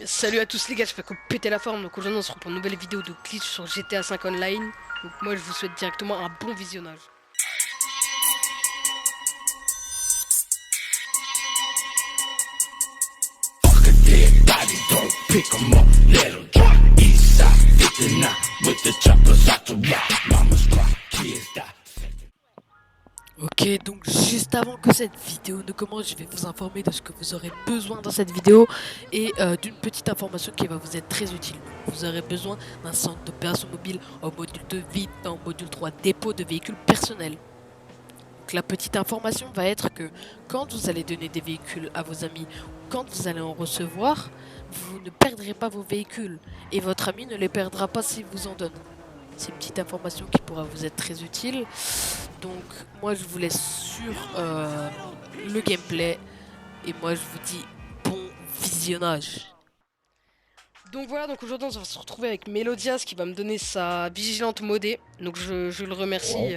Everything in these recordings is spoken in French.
Salut à tous les gars, je fais que péter la forme. Donc aujourd'hui on se retrouve pour une nouvelle vidéo de glitch sur GTA 5 Online. Donc moi je vous souhaite directement un bon visionnage. Dead body, don't pick 'em up, let 'em drop. Eastside 59 with the choppers out to rock. Mama's cry, kids die. Ok, donc juste avant que cette vidéo ne commence, je vais vous informer de ce que vous aurez besoin dans cette vidéo et d'une petite information qui va vous être très utile. Vous aurez besoin d'un centre d'opération mobile en module 2 vide, en module 3 dépôt de véhicules personnels. Donc la petite information va être que quand vous allez donner des véhicules à vos amis, quand vous allez en recevoir, vous ne perdrez pas vos véhicules et votre ami ne les perdra pas s'il vous en donne. C'est une petite information qui pourra vous être très utile. Donc moi je vous laisse sur le gameplay et moi je vous dis bon visionnage. Donc voilà, donc aujourd'hui on va se retrouver avec Melodias qui va me donner sa vigilante modée. Donc je le remercie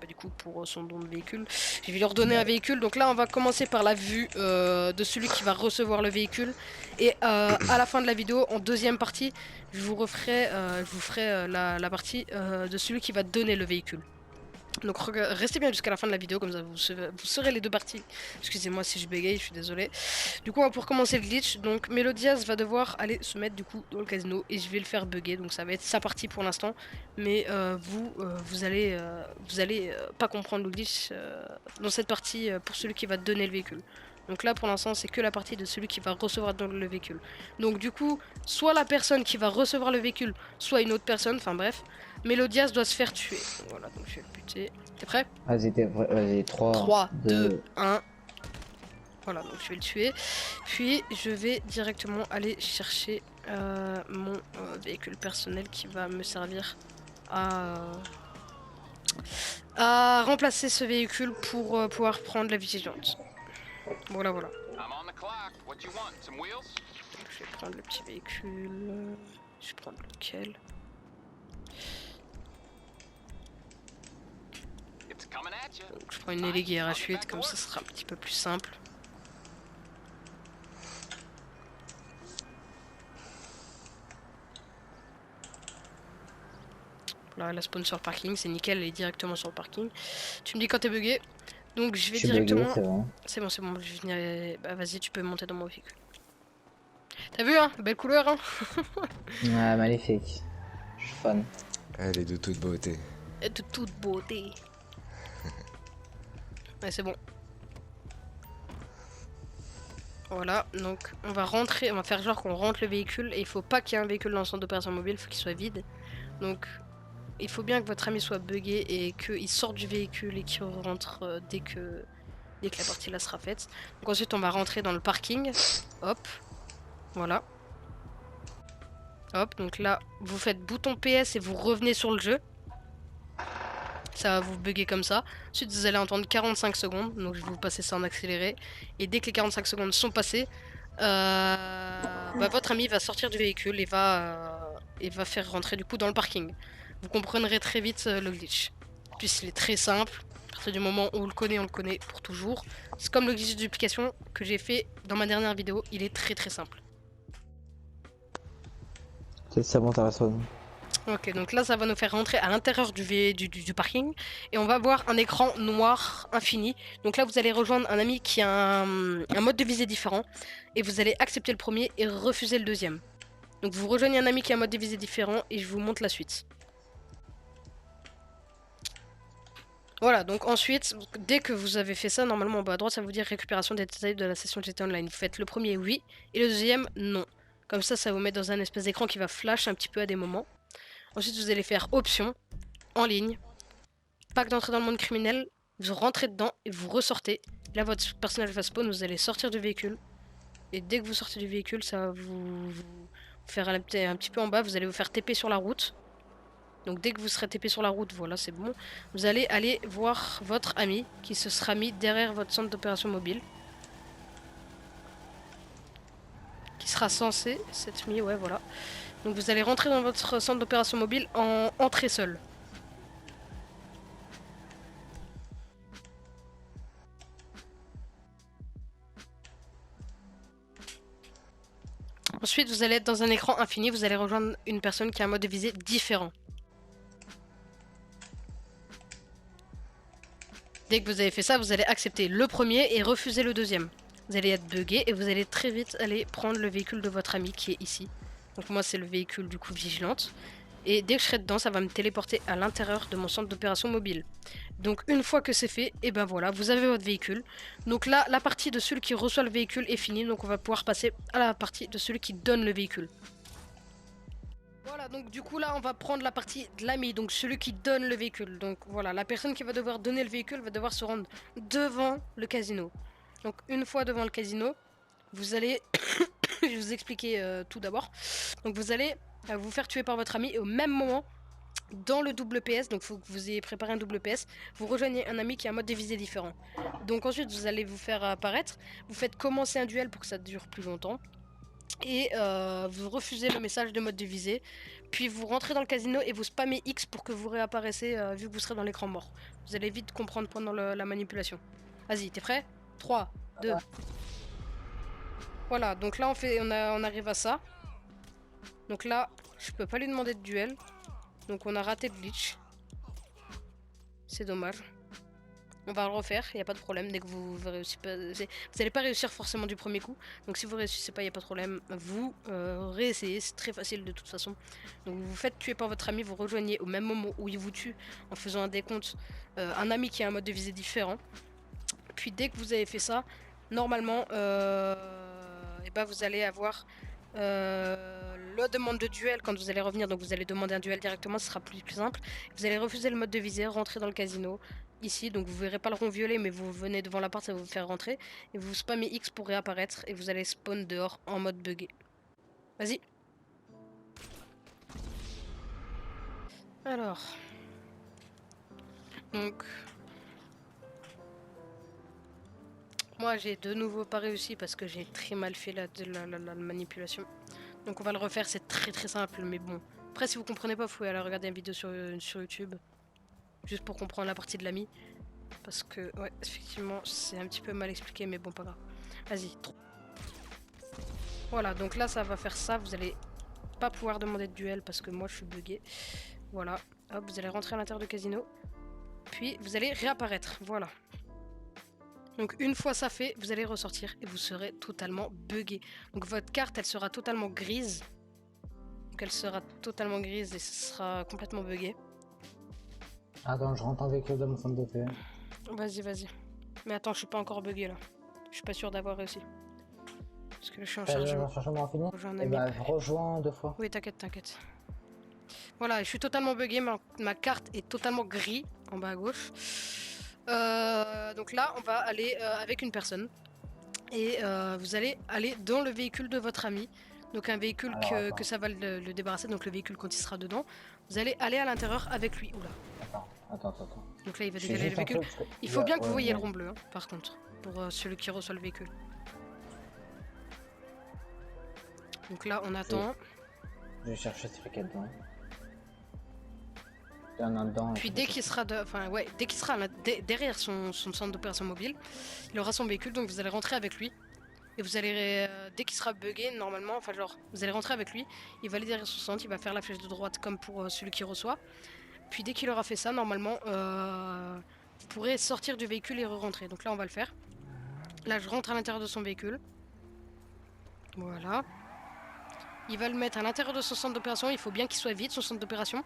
du coup pour son don de véhicule. Je vais lui redonner un véhicule. Donc là on va commencer par la vue de celui qui va recevoir le véhicule. Et à la fin de la vidéo, en deuxième partie, je vous ferai la partie de celui qui va donner le véhicule. Donc restez bien jusqu'à la fin de la vidéo, comme ça vous saurez les deux parties. Excusez-moi si je bégaye, je suis désolé. Du coup, pour commencer le glitch, donc Melodias va devoir aller se mettre du coup dans le casino et je vais le faire bugger. Donc ça va être sa partie pour l'instant, mais vous allez pas comprendre le glitch dans cette partie pour celui qui va donner le véhicule. Donc là pour l'instant c'est que la partie de celui qui va recevoir le véhicule. Donc du coup, soit la personne qui va recevoir le véhicule, soit une autre personne, enfin bref, Melodias doit se faire tuer. Voilà, donc je vais le buter. T'es prêt? Vas-y, 3, 3, 2, 2... 1. Voilà, donc je vais le tuer. Puis je vais directement aller chercher mon véhicule personnel qui va me servir à remplacer ce véhicule pour pouvoir prendre la vigilante. Voilà, voilà. Donc, je vais prendre le petit véhicule. Je vais prendre lequel? Donc, je prends une Eleggy RH8, comme ça sera un petit peu plus simple. Là, elle a spawn sur le parking, c'est nickel, elle est directement sur le parking. Tu me dis quand t'es bugué. Donc je vais Je suis bugué, directement... c'est bon. C'est bon, je vais venir... Bah vas-y, tu peux monter dans mon véhicule. T'as vu, hein? Belle couleur, hein? Ah, magnifique. Je suis fan. Elle est de toute beauté. Et de toute beauté. Ouais, c'est bon. Voilà, donc on va rentrer, on va faire genre qu'on rentre le véhicule et il faut pas qu'il y ait un véhicule dans le centre d'opération mobile, il faut qu'il soit vide. Donc il faut bien que votre ami soit bugué et qu'il sorte du véhicule et qu'il rentre dès que la partie là sera faite. Donc ensuite on va rentrer dans le parking. Hop, voilà. Hop, donc là vous faites bouton PS et vous revenez sur le jeu. Ça va vous bugger comme ça. Ensuite vous allez entendre 45 secondes, donc je vais vous passer ça en accéléré. Et dès que les 45 secondes sont passées, votre ami va sortir du véhicule et va faire rentrer du coup dans le parking. Vous comprendrez très vite le glitch. Puis il est très simple. À partir du moment où on le connaît pour toujours. C'est comme le glitch de duplication que j'ai fait dans ma dernière vidéo. Il est très simple. C'est bon, t'as raison. Ok, donc là ça va nous faire rentrer à l'intérieur du parking et on va voir un écran noir infini. Donc là vous allez rejoindre un ami qui a un mode de visée différent et vous allez accepter le premier et refuser le deuxième. Donc vous rejoignez un ami qui a un mode de visée différent et je vous montre la suite. Voilà, donc ensuite, dès que vous avez fait ça, normalement en bas à droite ça va vous dire récupération des détails de la session GTA Online. Vous faites le premier oui et le deuxième non. Comme ça, ça vous met dans un espèce d'écran qui va flash un petit peu à des moments. Ensuite vous allez faire option, en ligne, pack d'entrée dans le monde criminel, vous rentrez dedans et vous ressortez. Là, votre personnage va spawn, vous allez sortir du véhicule. Et dès que vous sortez du véhicule, ça va vous faire un petit peu en bas, vous allez vous faire TP sur la route. Donc dès que vous serez TP sur la route, voilà, c'est bon. Vous allez aller voir votre ami qui se sera mis derrière votre centre d'opération mobile. Qui sera censé s'être mis, ouais, voilà. Donc vous allez rentrer dans votre centre d'opération mobile en entrée seule. Ensuite, vous allez être dans un écran infini, vous allez rejoindre une personne qui a un mode de visée différent. Dès que vous avez fait ça, vous allez accepter le premier et refuser le deuxième. Vous allez être bugué et vous allez très vite aller prendre le véhicule de votre ami qui est ici. Donc moi c'est le véhicule du coup vigilante. Et dès que je serai dedans, ça va me téléporter à l'intérieur de mon centre d'opération mobile. Donc une fois que c'est fait, et ben voilà, vous avez votre véhicule. Donc là, la partie de celui qui reçoit le véhicule est finie. Donc on va pouvoir passer à la partie de celui qui donne le véhicule. Voilà, donc du coup là on va prendre la partie de l'ami, donc celui qui donne le véhicule. Donc voilà, la personne qui va devoir donner le véhicule va devoir se rendre devant le casino. Donc une fois devant le casino, vous allez... je vais vous expliquer tout d'abord. Donc vous allez vous faire tuer par votre ami et au même moment, dans le double PS, donc il faut que vous ayez préparé un double PS, vous rejoignez un ami qui a un mode de visée différent. Donc ensuite vous allez vous faire apparaître, vous faites commencer un duel pour que ça dure plus longtemps. Et vous refusez le message de mode de visée. Puis vous rentrez dans le casino et vous spammez X pour que vous réapparaissiez vu que vous serez dans l'écran mort. Vous allez vite comprendre pendant la manipulation. Vas-y, t'es prêt? 3, 2. Voilà, donc là on arrive à ça. Donc là, je peux pas lui demander de duel. Donc on a raté le glitch. C'est dommage. On va le refaire, il n'y a pas de problème. Dès que vous réussissez pas, vous n'allez pas réussir forcément du premier coup. Donc si vous réussissez pas, il n'y a pas de problème. Vous réessayez, c'est très facile de toute façon. Donc vous vous faites tuer par votre ami, vous rejoignez au même moment où il vous tue en faisant un décompte un ami qui a un mode de visée différent. Puis dès que vous avez fait ça, normalement, et ben vous allez avoir la demande de duel quand vous allez revenir. Donc vous allez demander un duel directement, ce sera plus simple. Vous allez refuser le mode de visée, rentrer dans le casino. Ici, donc vous verrez pas le rond violet, mais vous venez devant la porte, ça va vous faire rentrer. Et vous spammez X pour réapparaître. Et vous allez spawn dehors en mode buggé. Vas-y. Alors. Donc. Moi, j'ai de nouveau pas réussi parce que j'ai très mal fait la manipulation. Donc on va le refaire, c'est très simple, mais bon. Après, si vous comprenez pas, vous pouvez aller regarder une vidéo sur YouTube. Juste pour comprendre la partie de l'ami. Parce que, ouais, effectivement, c'est un petit peu mal expliqué, mais bon, pas grave. Vas-y. Voilà, donc là, ça va faire ça. Vous allez pas pouvoir demander de duel parce que moi, je suis bugué. Voilà. Hop, vous allez rentrer à l'intérieur du casino. Puis, vous allez réapparaître. Voilà. Donc, une fois ça fait, vous allez ressortir et vous serez totalement bugué. Donc, votre carte, elle sera totalement grise. Donc, elle sera totalement grise et ce sera complètement bugué. Attends, je rentre en véhicule de mon centre de paix. Vas-y. Mais attends, je suis pas encore bugué là. Je suis pas sûr d'avoir réussi. Parce que là, je suis en Chargement infini. Et bah, rejoins 2 fois. Oui, t'inquiète. Voilà, je suis totalement bugué. Ma carte est totalement gris en bas à gauche. Donc là, on va aller avec une personne. Et vous allez aller dans le véhicule de votre ami. Donc un véhicule que ça va le débarrasser. Donc le véhicule quand il sera dedans. Vous allez aller à l'intérieur avec lui. Oula. Attends. Donc là, il va dégager le véhicule. Il faut bien que vous voyez le rond bleu, hein, par contre, pour celui qui reçoit le véhicule. Donc là, on attend. Je vais chercher ce paquet dedans. Il y en a dedans. Puis dès qu'il sera, derrière son centre d'opération mobile, il aura son véhicule. Donc vous allez rentrer avec lui. Et vous allez, dès qu'il sera bugué, normalement, enfin genre, vous allez rentrer avec lui. Il va aller derrière son centre, il va faire la flèche de droite comme pour celui qui reçoit. Puis dès qu'il aura fait ça, normalement, vous pourrez sortir du véhicule et re-rentrer. Donc là, on va le faire. Là, je rentre à l'intérieur de son véhicule. Voilà. Il va le mettre à l'intérieur de son centre d'opération. Il faut bien qu'il soit vide, son centre d'opération.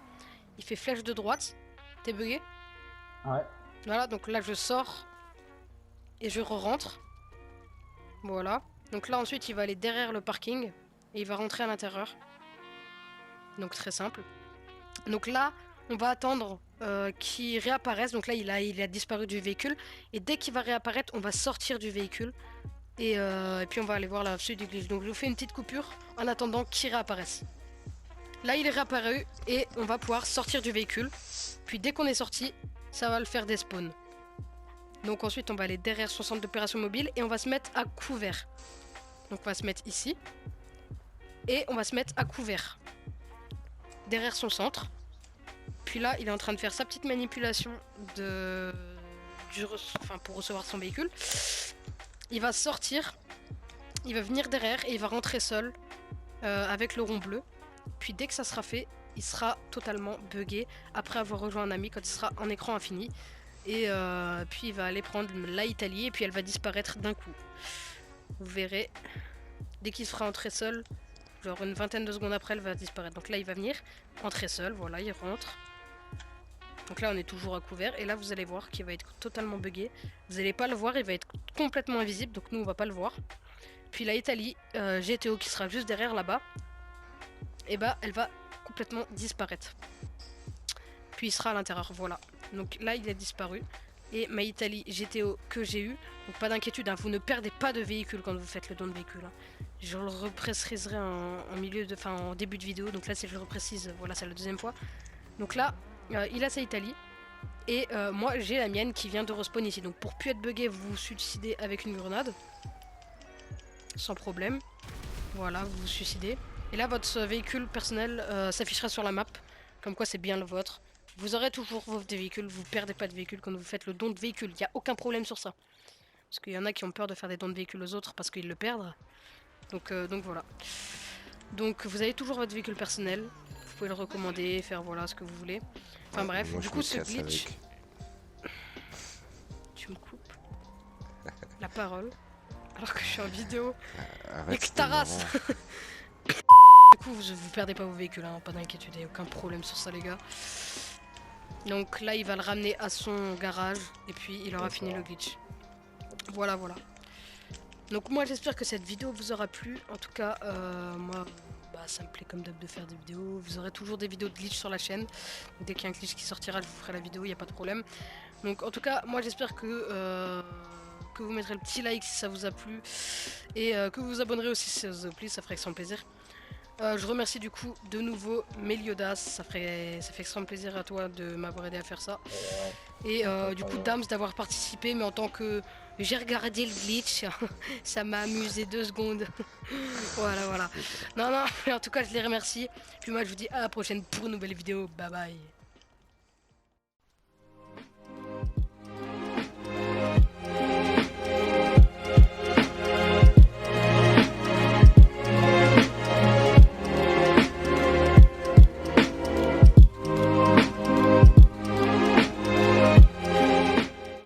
Il fait flèche de droite. T'es bugué? Ouais. Voilà, donc là, je sors. Et je re-rentre. Voilà. Donc là, ensuite, il va aller derrière le parking. Et il va rentrer à l'intérieur. Donc très simple. Donc là, on va attendre qu'il réapparaisse. Donc là, il a disparu du véhicule. Et dès qu'il va réapparaître, on va sortir du véhicule. Et puis on va aller voir la suite du glitch. Donc je vous fais une petite coupure en attendant qu'il réapparaisse. Là, il est réapparu et on va pouvoir sortir du véhicule. Puis dès qu'on est sorti, ça va le faire despawn. Donc ensuite, on va aller derrière son centre d'opération mobile et on va se mettre à couvert. Donc on va se mettre ici. Et on va se mettre à couvert. Derrière son centre. Puis là, il est en train de faire sa petite manipulation pour recevoir son véhicule. Il va sortir. Il va venir derrière et il va rentrer seul avec le rond bleu. Puis dès que ça sera fait, il sera totalement buggé après avoir rejoint un ami quand il sera en écran infini. Et puis il va aller prendre la Italie et puis elle va disparaître d'un coup. Vous verrez, dès qu'il sera entré seul, genre une vingtaine de secondes après, elle va disparaître. Donc là il va venir, entrer seul, voilà, il rentre. Donc là on est toujours à couvert et là vous allez voir qu'il va être totalement buggé. Vous n'allez pas le voir, il va être complètement invisible, donc nous on va pas le voir. Puis la Italie, GTO qui sera juste derrière là-bas, et bah elle va complètement disparaître. Puis il sera à l'intérieur, voilà. Donc là il a disparu. Et ma Italie GTO que j'ai eu, donc pas d'inquiétude, hein, vous ne perdez pas de véhicule quand vous faites le don de véhicule. Hein. Je le repréciserai en début de vidéo, donc là si je le reprécise, voilà c'est la deuxième fois. Donc là, il a sa Italie. Et moi j'ai la mienne qui vient de respawn ici. Donc pour plus être bugué, vous vous suicidez avec une grenade. Sans problème. Voilà, vous vous suicidez. Et là votre véhicule personnel s'affichera sur la map. Comme quoi c'est bien le vôtre. Vous aurez toujours vos véhicules, vous perdez pas de véhicules quand vous faites le don de véhicule. Il n'y a aucun problème sur ça. Parce qu'il y en a qui ont peur de faire des dons de véhicules aux autres parce qu'ils le perdent. Donc voilà. Donc vous avez toujours votre véhicule personnel. Vous pouvez le recommander, faire voilà ce que vous voulez. Enfin bref, Moi, du je coup me ce casse glitch... avec. Tu me coupes la parole alors que je suis en vidéo. Arrête, Et que c'était ta race. marrant. Du coup vous perdez pas vos véhicules, hein, pas d'inquiétude, il n'y a aucun problème sur ça les gars. Donc là il va le ramener à son garage et puis il aura fini le glitch. Voilà. Donc moi j'espère que cette vidéo vous aura plu. En tout cas moi ça me plaît comme d'hab de faire des vidéos. Vous aurez toujours des vidéos de glitch sur la chaîne. Donc, dès qu'il y a un glitch qui sortira je vous ferai la vidéo, il n'y a pas de problème. Donc en tout cas moi j'espère que vous mettrez le petit like si ça vous a plu. Et que vous vous abonnerez aussi si ça vous a plu, ça ferait extrêmement plaisir. Je remercie du coup de nouveau Meliodas, ça fait extrêmement plaisir à toi de m'avoir aidé à faire ça. Et du coup Dams d'avoir participé, mais en tant que j'ai regardé le glitch, ça m'a amusé 2 secondes. voilà. Non, mais en tout cas je les remercie. Puis moi je vous dis à la prochaine pour une nouvelle vidéo, bye bye.